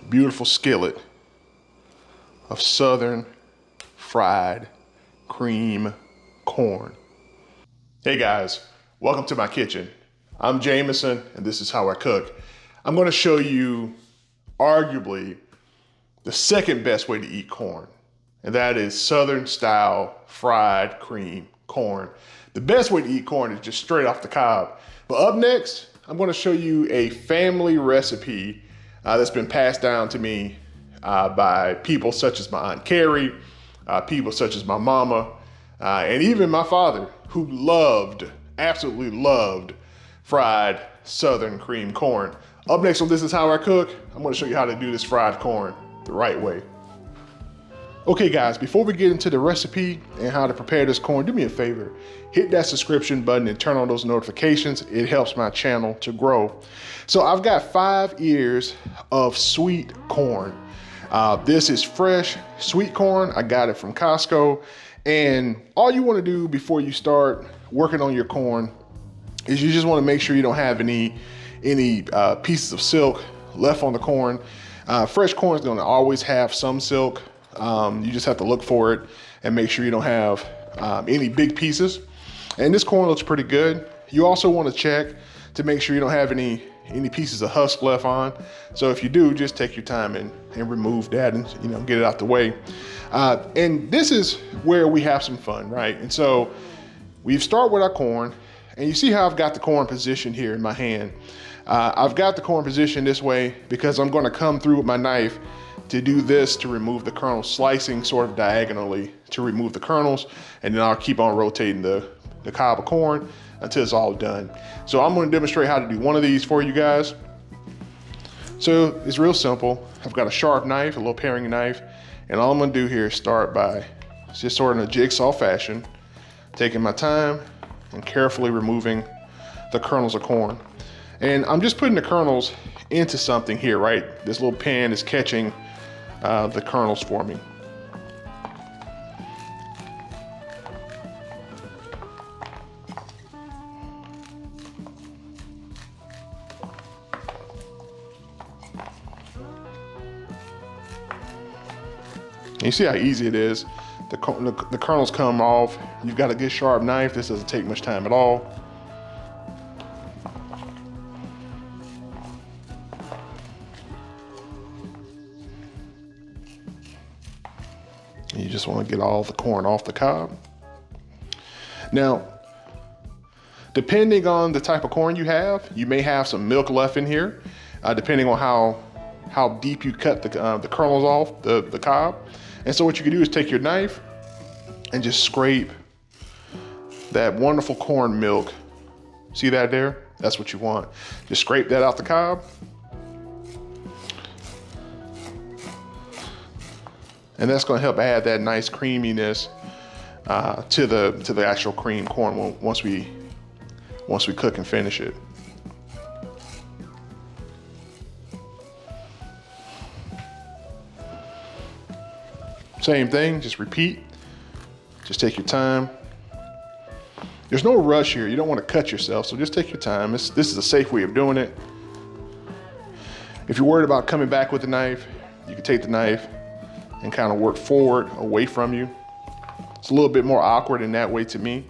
beautiful skillet of southern fried cream corn. Hey guys, welcome to my kitchen. I'm Jamison and this is how I cook. I'm going to show you arguably the second best way to eat corn, and that is southern style fried cream corn. The best way to eat corn is just straight off the cob. But up next, I'm going to show you a family recipe that's been passed down to me by people such as my Aunt Carrie, people such as my mama, and even my father, who absolutely loved fried southern cream corn. Up next on This Is How I Cook, I'm going to show you how to do this fried corn the right way. Okay guys, before we get into the recipe and how to prepare this corn, do me a favor, hit that subscription button and turn on those notifications. It helps my channel to grow. So I've got 5 ears of sweet corn. This is fresh sweet corn. I got it from Costco. And all you want to do before you start working on your corn is you just want to make sure you don't have any pieces of silk left on the corn. Fresh corn is going to always have some silk. You just have to look for it and make sure you don't have any big pieces. And this corn looks pretty good. You also want to check to make sure you don't have any pieces of husk left on. So if you do, just take your time and remove that and get it out the way. And this is where we have some fun, right? And so we start with our corn, and you see how I've got the corn positioned here in my hand. I've got the corn positioned this way because I'm going to come through with my knife to do this to remove the kernels, slicing sort of diagonally to remove the kernels, and then I'll keep on rotating the cob of corn until it's all done. So I'm going to demonstrate how to do one of these for you guys. So it's real simple. I've got a sharp knife, a little paring knife, and all I'm going to do here is start by just sort of in a jigsaw fashion, taking my time and carefully removing the kernels of corn. And I'm just putting the kernels into something here, right? This little pan is catching the kernels for me. You see how easy it is. The kernels come off. You've got a good sharp knife. This doesn't take much time at all. You just want to get all the corn off the cob. Now, depending on the type of corn you have, you may have some milk left in here, depending on how deep you cut the kernels off the cob. And so what you can do is take your knife and just scrape that wonderful corn milk. See that there? That's what you want. Just scrape that out the cob. And that's going to help add that nice creaminess to the actual cream corn once we cook and finish it. Same thing, just repeat. Just take your time. There's no rush here. You don't want to cut yourself, so just take your time. This is a safe way of doing it. If you're worried about coming back with the knife, you can take the knife and kind of work forward away from you. It's a little bit more awkward in that way to me,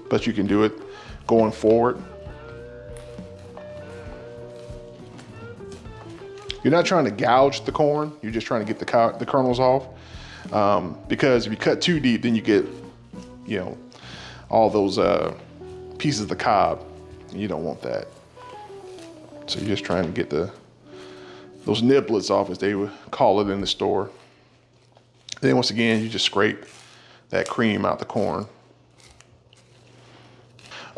but you can do it going forward. You're not trying to gouge the corn, you're just trying to get the kernels off. Because if you cut too deep, then you get, all those pieces of the cob. You don't want that. So you're just trying to get those niblets off, as they would call it in the store. Then once again, you just scrape that cream out the corn.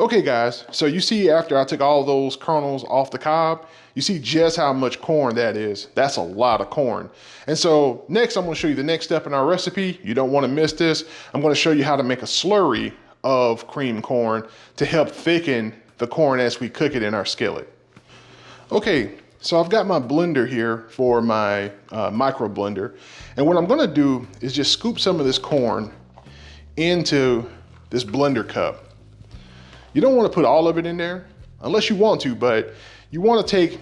Okay guys, so you see after I took all those kernels off the cob, you see just how much corn that is. That's a lot of corn. And so next I'm going to show you the next step in our recipe. You don't want to miss this. I'm going to show you how to make a slurry of cream corn to help thicken the corn as we cook it in our skillet. Okay, so I've got my blender here for my micro blender. And what I'm going to do is just scoop some of this corn into this blender cup. You don't want to put all of it in there unless you want to, but you want to take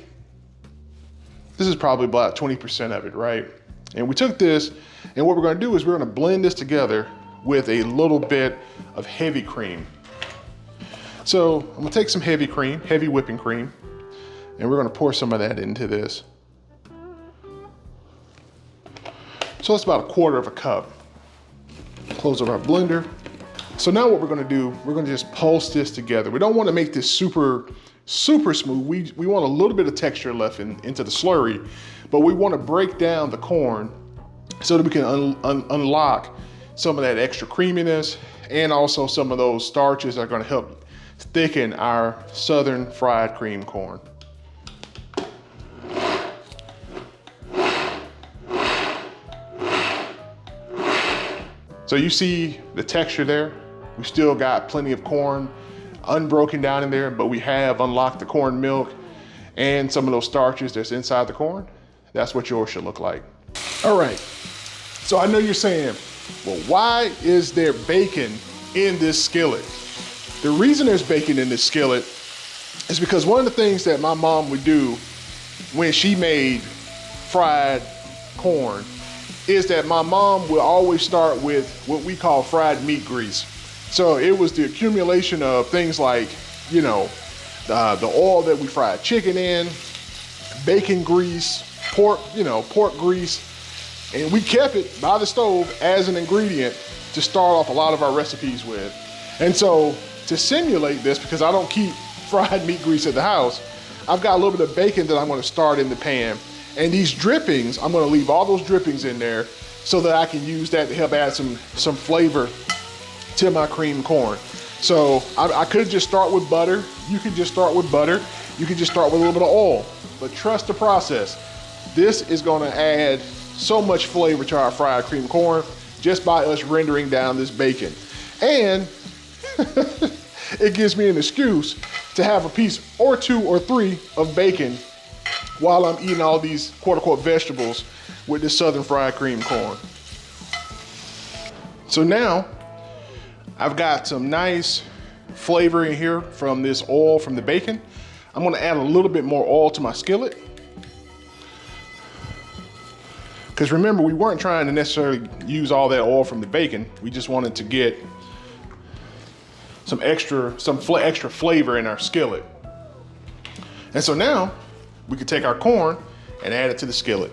This is probably about 20% of it, right? And we took this, and what we're gonna do is we're gonna blend this together with a little bit of heavy cream. So I'm gonna take some heavy cream, heavy whipping cream, and we're gonna pour some of that into this. So it's about 1/4 of a cup. Close up our blender. So now what we're gonna do, we're gonna just pulse this together. We don't wanna make this super smooth. We want a little bit of texture left into the slurry, but we wanna break down the corn so that we can unlock some of that extra creaminess and also some of those starches that are gonna help thicken our southern fried cream corn. So you see the texture there? We still got plenty of corn unbroken down in there, but we have unlocked the corn milk and some of those starches that's inside the corn. That's what yours should look like. All right, so I know you're saying, well, why is there bacon in this skillet? The reason there's bacon in this skillet is because one of the things that my mom would do when she made fried corn is that my mom would always start with what we call fried meat grease. So it was the accumulation of things like, you know, the oil that we fried chicken in, bacon grease, pork grease, and we kept it by the stove as an ingredient to start off a lot of our recipes with. And so to simulate this, because I don't keep fried meat grease at the house, I've got a little bit of bacon that I'm gonna start in the pan. And these drippings, I'm gonna leave all those drippings in there so that I can use that to help add some flavor to my cream corn. So I could just start with butter. You could just start with butter. You could just start with a little bit of oil, but trust the process. This is gonna add so much flavor to our fried cream corn just by us rendering down this bacon. And it gives me an excuse to have a piece or 2 or 3 of bacon while I'm eating all these quote-unquote vegetables with this southern fried cream corn. So now I've got some nice flavor in here from this oil from the bacon. I'm gonna add a little bit more oil to my skillet. Because remember, we weren't trying to necessarily use all that oil from the bacon. We just wanted to get some extra flavor in our skillet. And so now we can take our corn and add it to the skillet.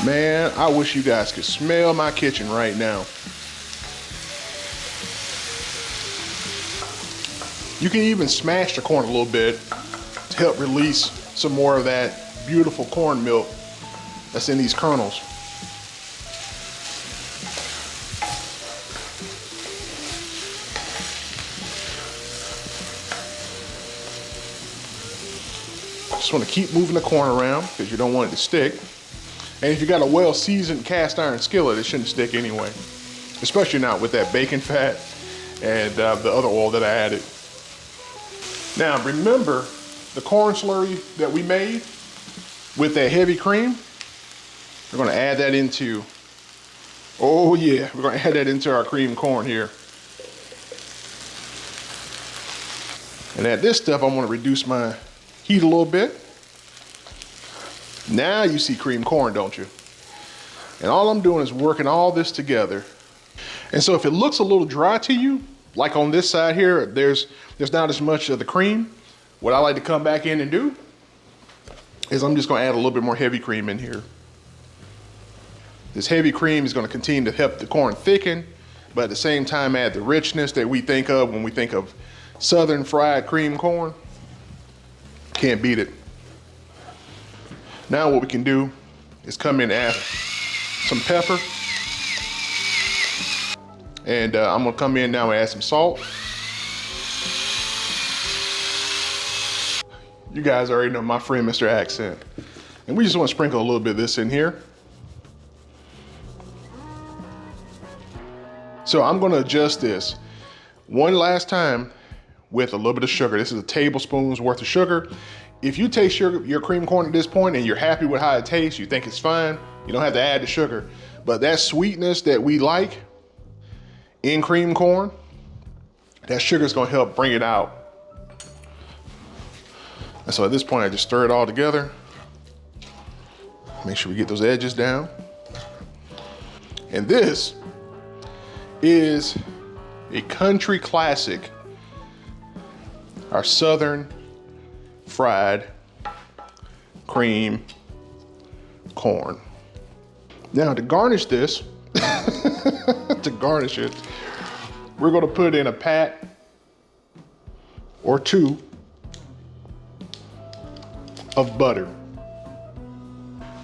Man, I wish you guys could smell my kitchen right now. You can even smash the corn a little bit to help release some more of that beautiful corn milk that's in these kernels. Just want to keep moving the corn around because you don't want it to stick. And if you got a well-seasoned cast iron skillet, it shouldn't stick anyway, especially not with that bacon fat and the other oil that I added. Now remember the corn slurry that we made with that heavy cream? We're gonna add that into, oh yeah, we're gonna add that into our cream corn here. And at this step, I'm gonna reduce my heat a little bit. Now you see cream corn, don't you? And all I'm doing is working all this together. And so if it looks a little dry to you, like on this side here, there's not as much of the cream. What I like to come back in and do is I'm just gonna add a little bit more heavy cream in here. This heavy cream is gonna continue to help the corn thicken, but at the same time add the richness that we think of when we think of southern fried cream corn. Can't beat it. Now what we can do is come in and add some pepper. And I'm gonna come in now and add some salt. You guys already know my friend, Mr. Accent. And we just wanna sprinkle a little bit of this in here. So I'm gonna adjust this one last time with a little bit of sugar. This is a tablespoon's worth of sugar. If you taste your cream corn at this point and you're happy with how it tastes, you think it's fine, you don't have to add the sugar. But that sweetness that we like in cream corn. That sugar is gonna help bring it out. And so at this point, I just stir it all together. Make sure we get those edges down. And this is a country classic, our Southern fried cream corn. Now to garnish this, to garnish it, we're gonna put in a pat or two of butter.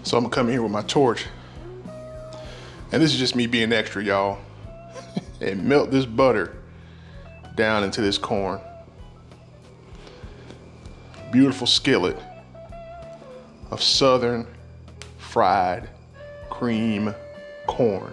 So I'm gonna come in here with my torch. And this is just me being extra, y'all. And melt this butter down into this corn. Beautiful skillet of Southern fried cream corn.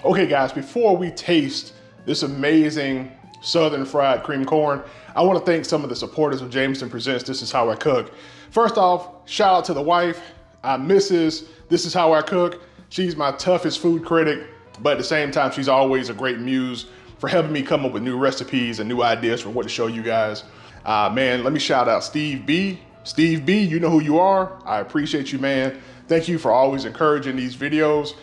Okay guys, before we taste this amazing Southern fried cream corn, I want to thank some of the supporters of Jamison Presents This Is How I Cook. First off, shout out to the wife, Mrs. This Is How I Cook. She's my toughest food critic, but at the same time, she's always a great muse for helping me come up with new recipes and new ideas for what to show you guys. Man, let me shout out Steve B. Steve B, you know who you are. I appreciate you, man. Thank you for always encouraging these videos.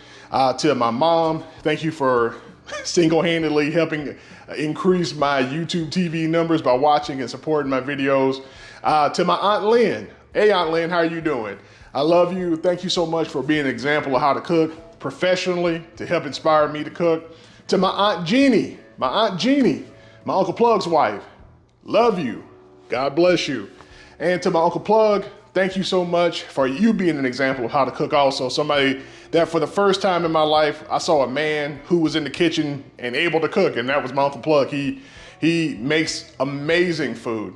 To my mom, thank you for single-handedly helping increase my YouTube TV numbers by watching and supporting my videos. To my Aunt Lynn. Hey, Aunt Lynn, how are you doing? I love you. Thank you so much for being an example of how to cook professionally to help inspire me to cook. To my Aunt Jeannie, my Uncle Plug's wife. Love you. God bless you. And to my Uncle Plug, thank you so much for you being an example of how to cook also. Somebody that for the first time in my life, I saw a man who was in the kitchen and able to cook, and that was my Uncle Plug. He makes amazing food.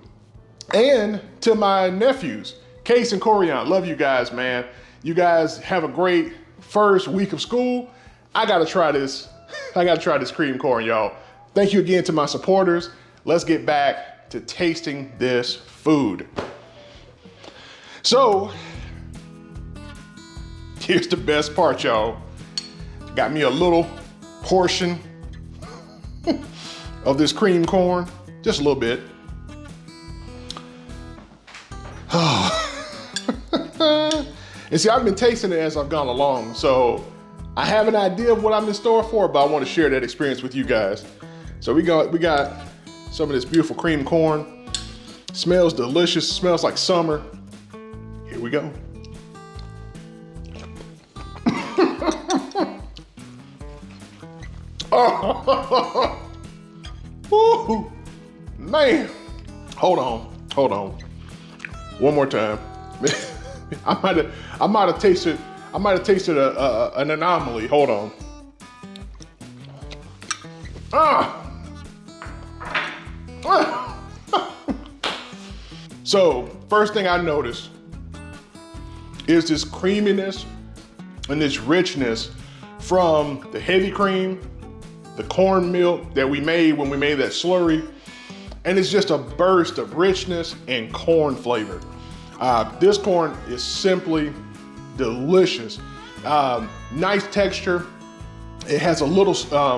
And to my nephews, Case and Corian, love you guys, man. You guys have a great first week of school. I gotta try this. I gotta try this cream corn, y'all. Thank you again to my supporters. Let's get back to tasting this food. So, here's the best part, y'all. Got me a little portion of this cream corn, just a little bit. And see, I've been tasting it as I've gone along, so I have an idea of what I'm in store for, but I want to share that experience with you guys. So we got some of this beautiful cream corn. Smells delicious, smells like summer. Here we go. Oh, woo, man. Hold on. One more time. I might have tasted an anomaly. Hold on. So, first thing I noticed is this creaminess and this richness from the heavy cream, the corn milk that we made when we made that slurry, and it's just a burst of richness and corn flavor. This corn is simply delicious. Nice texture. It has a little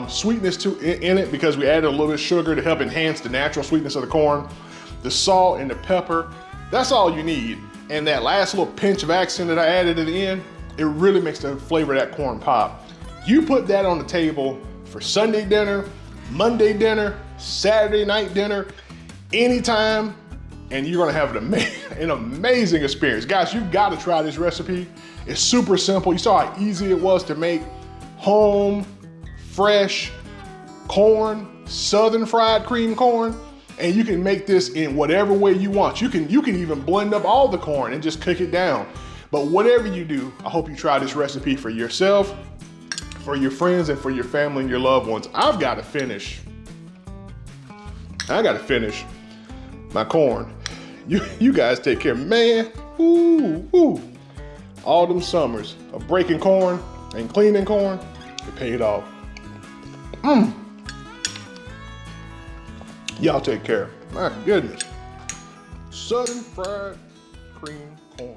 sweetness in it because we added a little bit of sugar to help enhance the natural sweetness of the corn. The salt and the pepper, that's all you need. And that last little pinch of accent that I added at the end, it really makes the flavor of that corn pop. You put that on the table for Sunday dinner, Monday dinner, Saturday night dinner, anytime, and you're gonna have an amazing experience. Guys, you've gotta try this recipe. It's super simple. You saw how easy it was to make home, fresh corn, Southern fried cream corn, and you can make this in whatever way you want. You can even blend up all the corn and just cook it down. But whatever you do, I hope you try this recipe for yourself, for your friends, and for your family and your loved ones. I gotta finish my corn. You guys take care, man. Ooh. All them summers of breaking corn and cleaning corn, it paid off. Y'all take care. My goodness. Southern fried cream corn.